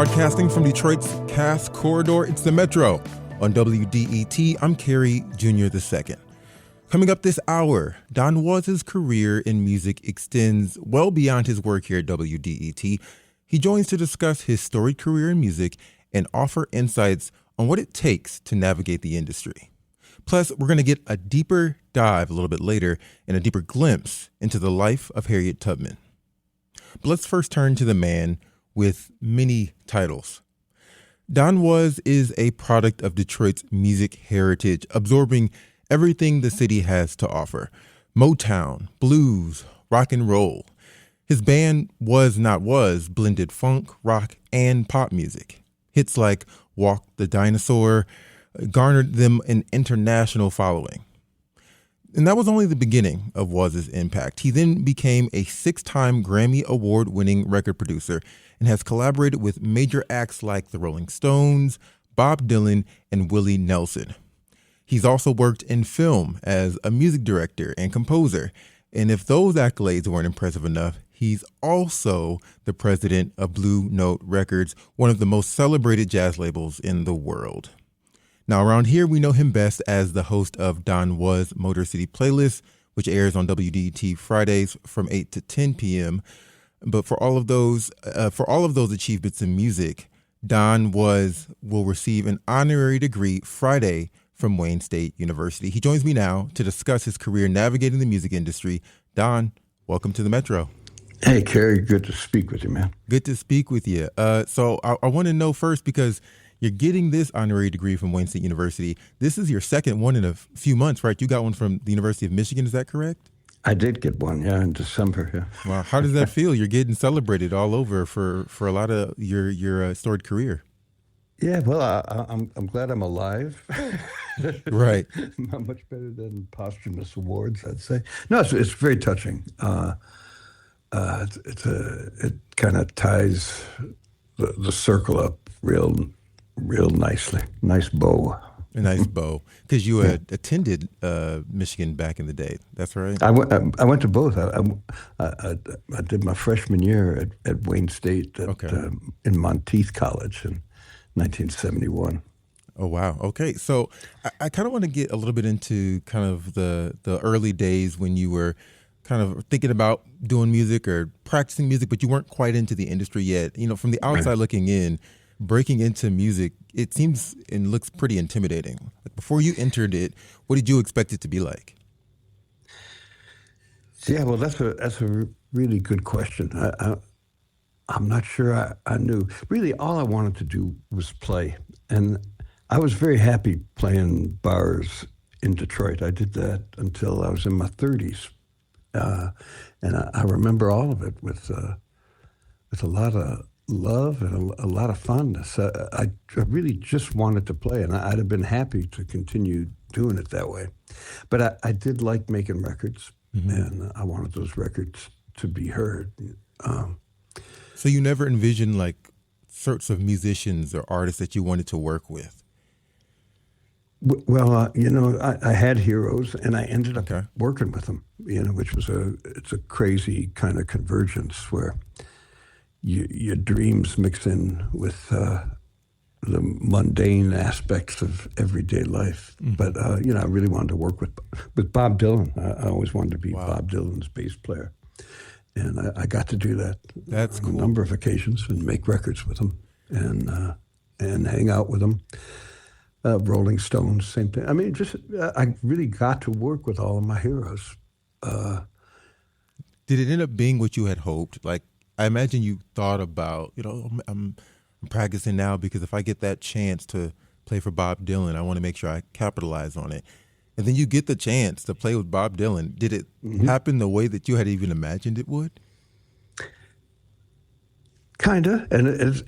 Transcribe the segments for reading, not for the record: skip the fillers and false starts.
Broadcasting from Detroit's Cass Corridor, it's the Metro. On WDET, I'm Cary Jr. II. Coming up this hour, Don Was' career in music extends well beyond his work here at WDET. He joins to discuss his storied career in music and offer insights on what it takes to navigate the industry. Plus, we're going to get a deeper dive a little bit later and a deeper glimpse into the life of Harriet Tubman. But let's first turn to the man with many titles. Don Was is a product of Detroit's music heritage, absorbing everything the city has to offer. Motown, blues, rock and roll. His band Was Not Was blended funk, rock, and pop music. Hits like Walk the Dinosaur garnered them an international following. And that was only the beginning of Was's impact. He then became a 6-time Grammy Award-winning record producer and has collaborated with major acts like the Rolling Stones, Bob Dylan, and Willie Nelson. He's also worked in film as a music director and composer. And if those accolades weren't impressive enough, he's also the president of Blue Note Records, one of the most celebrated jazz labels in the world. Now, around here, we know him best as the host of Don Was Motor City Playlist, which airs on WDET Fridays from 8 to 10 p.m. But for all of those achievements in music, Don Was will receive an honorary degree Friday from Wayne State University. He joins me now to discuss his career navigating the music industry. Don, welcome to the Metro. Hey, Cary, good to speak with you, man. Good to speak with you. So I want to know first, because you're getting this honorary degree from Wayne State University. This is your second one in a few months, right? You got one from the University of Michigan, is that correct? I did get one, in December, yeah. Wow, how does that feel? You're getting celebrated all over for a lot of your storied career. Yeah, well, I'm glad I'm alive. Right. Not much better than posthumous awards, I'd say. No, it's very touching. It kind of ties the circle up real nicely. Nice bow. A nice bow. Because you had attended Michigan back in the day. That's right? I went to both. I did my freshman year at Wayne State in Monteith College in 1971. Oh, wow. Okay. So I kind of want to get a little bit into kind of the early days when you were kind of thinking about doing music or practicing music, but you weren't quite into the industry yet. You know, from the outside looking in, breaking into music, it seems and looks pretty intimidating. Like before you entered it, what did you expect it to be like? Yeah, well, that's a really good question. I'm not sure I knew. Really, all I wanted to do was play. And I was very happy playing bars in Detroit. I did that until I was in my 30s. And I remember all of it with a lot of love and a lot of fondness. I really just wanted to play, and I'd have been happy to continue doing it that way. But I did like making records, and I wanted those records to be heard. So you never envisioned like sorts of musicians or artists that you wanted to work with? Well, I had heroes, and I ended up working with them, which was it's a crazy kind of convergence where your dreams mix in with the mundane aspects of everyday life. But, I really wanted to work with Bob Dylan. I always wanted to be Bob Dylan's bass player. And I got to do that on a number of occasions and make records with him and hang out with him. Rolling Stones, same thing. I mean, I really got to work with all of my heroes. Did it end up being what you had hoped? Like, I imagine you thought about, I'm practicing now because if I get that chance to play for Bob Dylan, I want to make sure I capitalize on it. And then you get the chance to play with Bob Dylan. Did it happen the way that you had even imagined it would? Kinda, and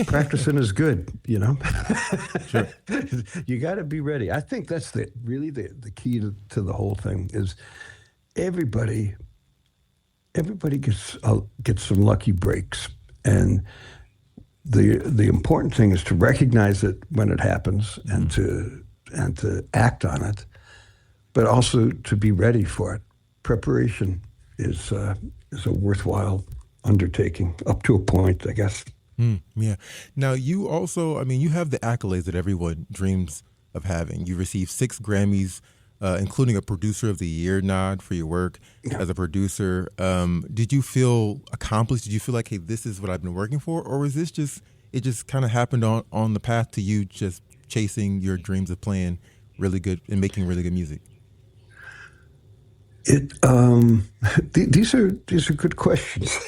practicing is good, Sure. You got to be ready. I think that's really the key to the whole thing is everybody gets some lucky breaks, and the important thing is to recognize it when it happens and to act on it, but also to be ready for it. Preparation is a worthwhile undertaking up to a point, I guess. Yeah. Now, you also, I mean, you have the accolades that everyone dreams of having. You received 6 Grammys, including a Producer of the Year nod for your work as a producer. Did you feel accomplished? Did you feel like, hey, this is what I've been working for? Or was this just, it just kind of happened on the path to you just chasing your dreams of playing really good and making really good music? These are good questions,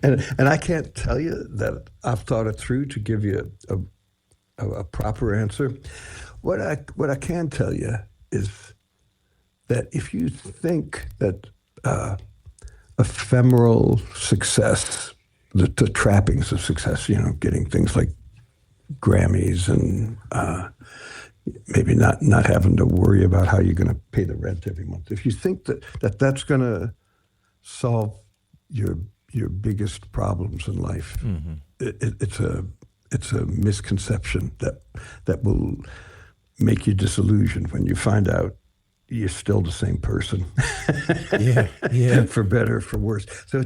and I can't tell you that I've thought it through to give you a proper answer. What I can tell you is that if you think that ephemeral success, the trappings of success, getting things like Grammys and maybe not having to worry about how you're going to pay the rent every month. If you think that's going to solve your biggest problems in life, it's a misconception that will make you disillusioned when you find out you're still the same person. Yeah. For better or for worse. So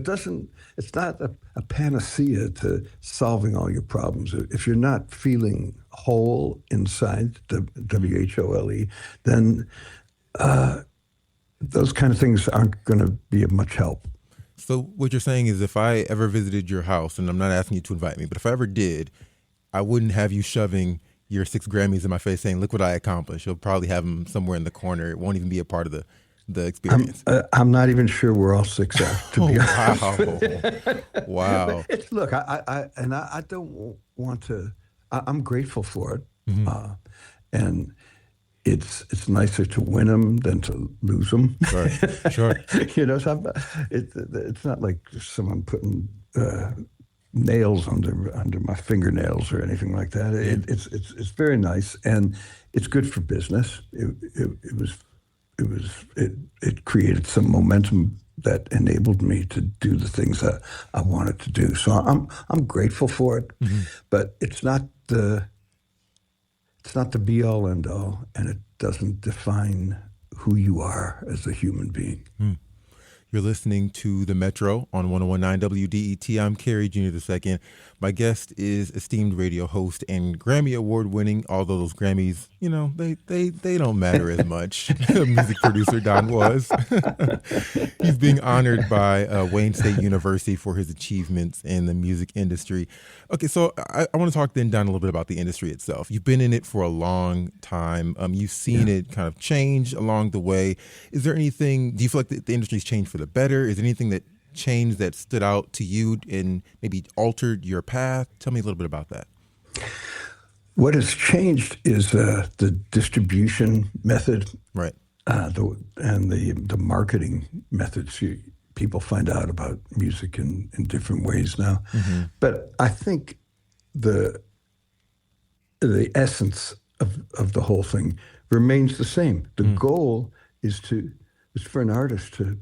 it's not a panacea to solving all your problems. If you're not feeling whole inside, the WHOLE, then those kind of things aren't going to be of much help. So what you're saying is if I ever visited your house, and I'm not asking you to invite me, but if I ever did, I wouldn't have you shoving your 6 Grammys in my face saying, look what I accomplished. You'll probably have them somewhere in the corner. It won't even be a part of the experience. I'm not even sure where all 6 are, to be honest. Wow. Look, I don't want to, I'm grateful for it. And it's nicer to win them than to lose them. Sure. So it's not like someone putting nails under my fingernails or anything like that. It's very nice, and it's good for business. It created some momentum that enabled me to do the things that I wanted to do. So I'm grateful for it, but it's not the be all end all, and it doesn't define who you are as a human being. You're listening to The Metro on 101.9 WDET. I'm Cary Jr. II. My guest is esteemed radio host and Grammy Award-winning, although those Grammys, they don't matter as much, music producer Don Was. He's being honored by Wayne State University for his achievements in the music industry. Okay, so I want to talk then, Don, a little bit about the industry itself. You've been in it for a long time. You've seen it kind of change along the way. Is there anything, do you feel like the industry's changed for the better? Is there anything that changed that stood out to you and maybe altered your path? Tell me a little bit about that. What has changed is the distribution method, right? And the marketing methods. People find out about music in different ways now. But I think the essence of the whole thing remains the same. The goal is for an artist to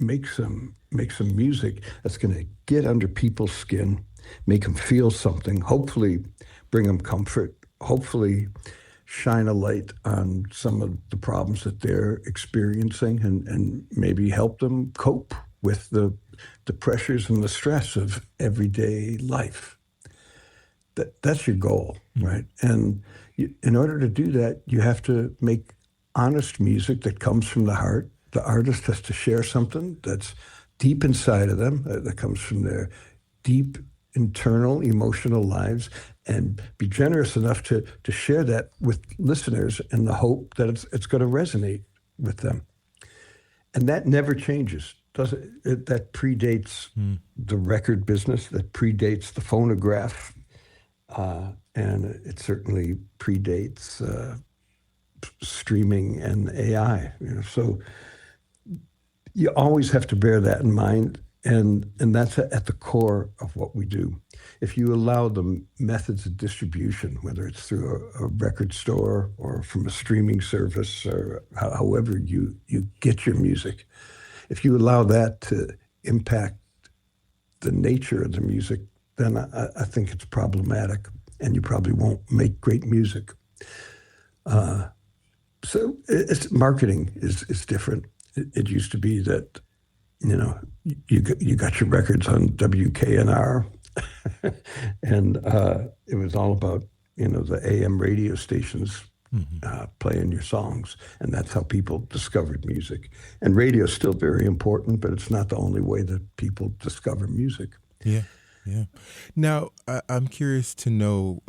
make some music that's going to get under people's skin, make them feel something, hopefully bring them comfort, hopefully shine a light on some of the problems that they're experiencing, and maybe help them cope with the pressures and the stress of everyday life. That's your goal, right? And in order to do that, you have to make honest music that comes from the heart. The artist has to share something that's deep inside of them, that comes from their deep internal emotional lives, and be generous enough to share that with listeners in the hope that it's going to resonate with them. And that never changes. That predates the record business, that predates the phonograph, and it certainly predates streaming and AI. So you always have to bear that in mind, and that's at the core of what we do. If you allow the methods of distribution, whether it's through a record store or from a streaming service or however you get your music, if you allow that to impact the nature of the music, then I think it's problematic, and you probably won't make great music. So marketing is different. It used to be that, you got your records on WKNR And it was all about, the AM radio stations playing your songs. And that's how people discovered music. And radio is still very important, but it's not the only way that people discover music. Yeah, yeah. Now, I'm curious to know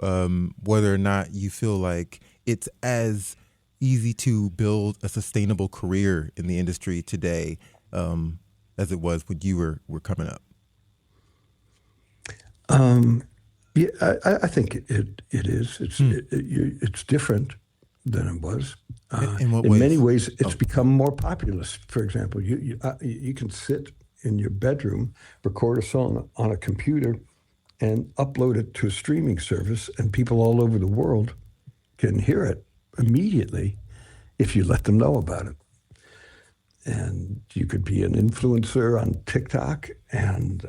whether or not you feel like it's as easy to build a sustainable career in the industry today as it was when you were coming up. Yeah, I think it is. It's different than it was. In what in ways? many ways, it's become more populist. For example, you can sit in your bedroom, record a song on a computer, and upload it to a streaming service, and people all over the world can hear it immediately if you let them know about it. And you could be an influencer on TikTok and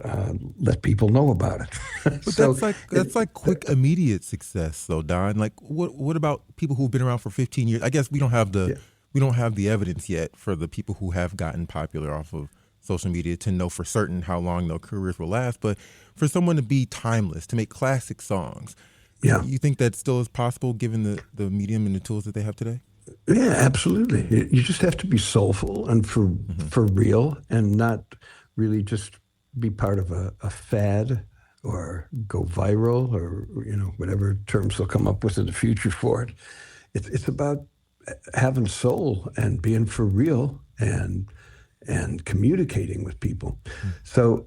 let people know about it. But So that's like quick, immediate success, though, Don. Like, what about people who've been around for 15 years? I guess we don't have the evidence yet for the people who have gotten popular off of social media to know for certain how long their careers will last. But for someone to be timeless, to make classic songs, you think that still is possible given the medium and the tools that they have today? Yeah, absolutely. You just have to be soulful and for real, and not really just be part of a fad or go viral or whatever terms they'll come up with in the future for it. It's about having soul and being for real and communicating with people. So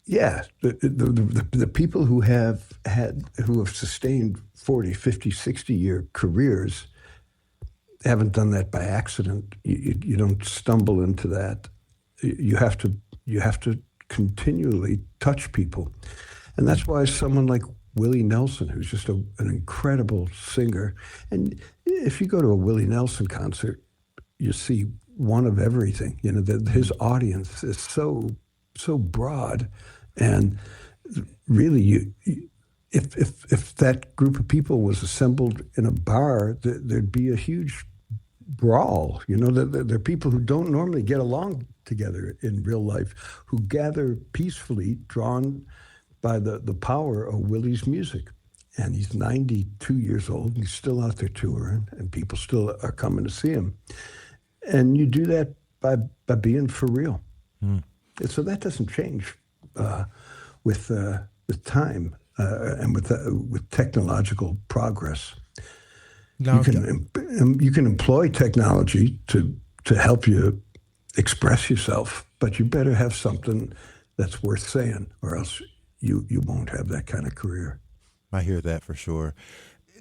yeah, the people who have sustained 40, 50, 60-year careers haven't done that by accident. You don't stumble into that. You have to continually touch people. And that's why someone like Willie Nelson, who's just an incredible singer, and if you go to a Willie Nelson concert, you see one of everything. His audience is so broad, and really if that group of people was assembled in a bar, there'd be a huge brawl. There are people who don't normally get along together in real life, who gather peacefully, drawn by the power of Willie's music. And he's 92 years old, and he's still out there touring, and people still are coming to see him. And you do that by being for real. And so that doesn't change with time and with technological progress. Now, You can employ technology to help you express yourself, but you better have something that's worth saying, or else you won't have that kind of career. I hear that for sure.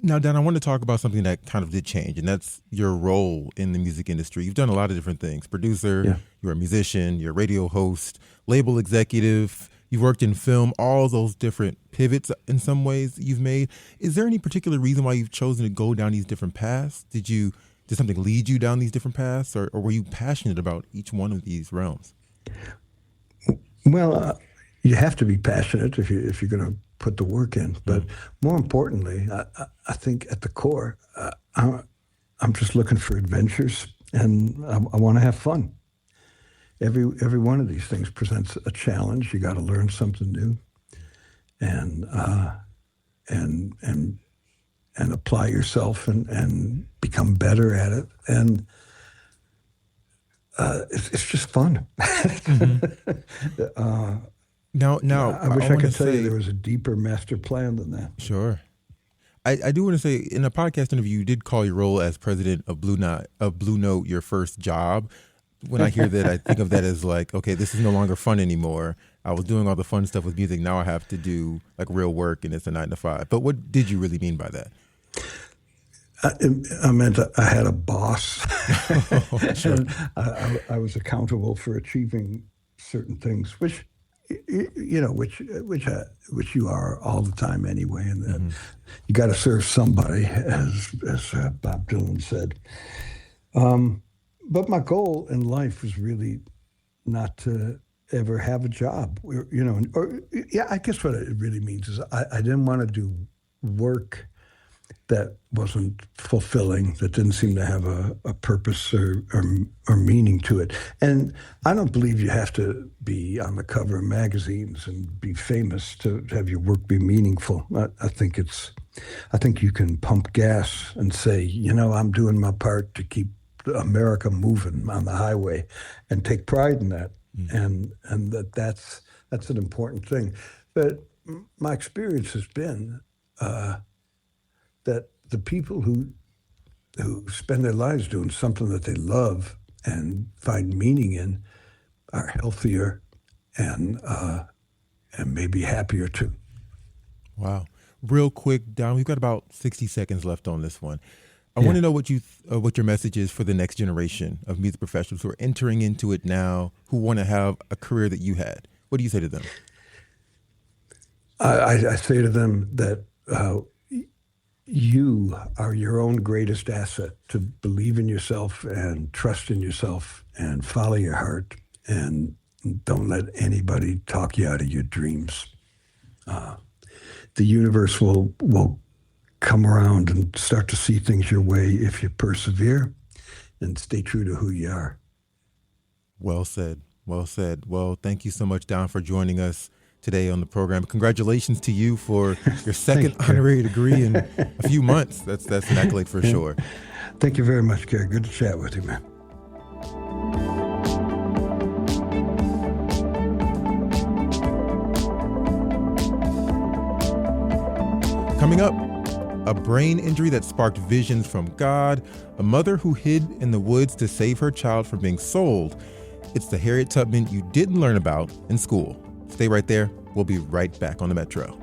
Now, Dan, I want to talk about something that kind of did change, and that's your role in the music industry. You've done a lot of different things. Producer, You're a musician, you're a radio host, label executive, you've worked in film, all those different pivots in some ways you've made. Is there any particular reason why you've chosen to go down these different paths? Did something lead you down these different paths, or were you passionate about each one of these realms? Well, you have to be passionate if you're going to put the work in. But more importantly, I think at the core, I'm just looking for adventures, and I want to have fun. Every one of these things presents a challenge. You got to learn something new, and apply yourself and become better at it. And it's just fun. Now, I wish I could tell you there was a deeper master plan than that. Sure. I do want to say, in a podcast interview, you did call your role as president of Blue Note your first job. When I hear that, I think of that as like, okay, this is no longer fun anymore. I was doing all the fun stuff with music. Now I have to do like real work, and it's a 9 to 5. But what did you really mean by that? I meant I had a boss. Sure. I was accountable for achieving certain things, which you are all the time anyway, and that you got to serve somebody, as Bob Dylan said. But my goal in life was really not to ever have a job, I guess what it really means is I didn't want to do work that wasn't fulfilling, that didn't seem to have a purpose or meaning to it. And I don't believe you have to be on the cover of magazines and be famous to have your work be meaningful. I think you can pump gas and say, I'm doing my part to keep America moving on the highway, and take pride in that. And that's an important thing. But my experience has been that the people who spend their lives doing something that they love and find meaning in are healthier and maybe happier too. Wow. Real quick, Don, we've got about 60 seconds left on this one. I want to know what your message is for the next generation of music professionals who are entering into it now, who want to have a career that you had. What do you say to them? I say to them that you are your own greatest asset, to believe in yourself and trust in yourself and follow your heart, and don't let anybody talk you out of your dreams. The universe will come around and start to see things your way if you persevere and stay true to who you are. Well said. Well said. Well, thank you so much, Don, for joining us today on the program. Congratulations to you for your second honorary degree in a few months. That's an accolade for sure. Thank you very much, Cary. Good to chat with you, man. Coming up, a brain injury that sparked visions from God, a mother who hid in the woods to save her child from being sold. It's the Harriet Tubman you didn't learn about in school. Stay right there. We'll be right back on the Metro.